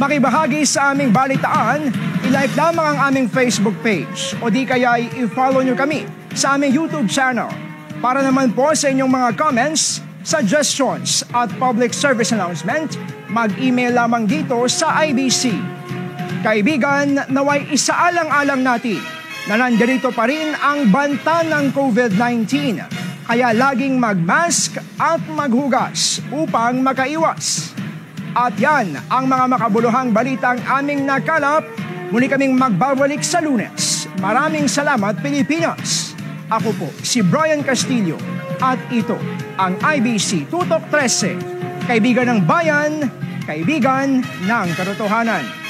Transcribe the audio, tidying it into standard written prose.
Makibahagi sa aming balitaan, i-like lamang ang aming Facebook page o di kaya i-follow nyo kami sa aming YouTube channel. Para naman po sa inyong mga comments, suggestions at public service announcement, mag-email lamang dito sa IBC. Kaibigan, naway isaalang-alang natin na nandirito pa rin ang banta ng COVID-19. Kaya laging mag-mask at maghugas upang makaiwas. At yan ang mga makabuluhang balitang aming nakalap. Muli kaming magbabalik sa Lunes. Maraming salamat, Pilipinas. Ako po si Brian Castillo at ito ang IBC Tutok 13. Kaibigan ng bayan, kaibigan ng katotohanan.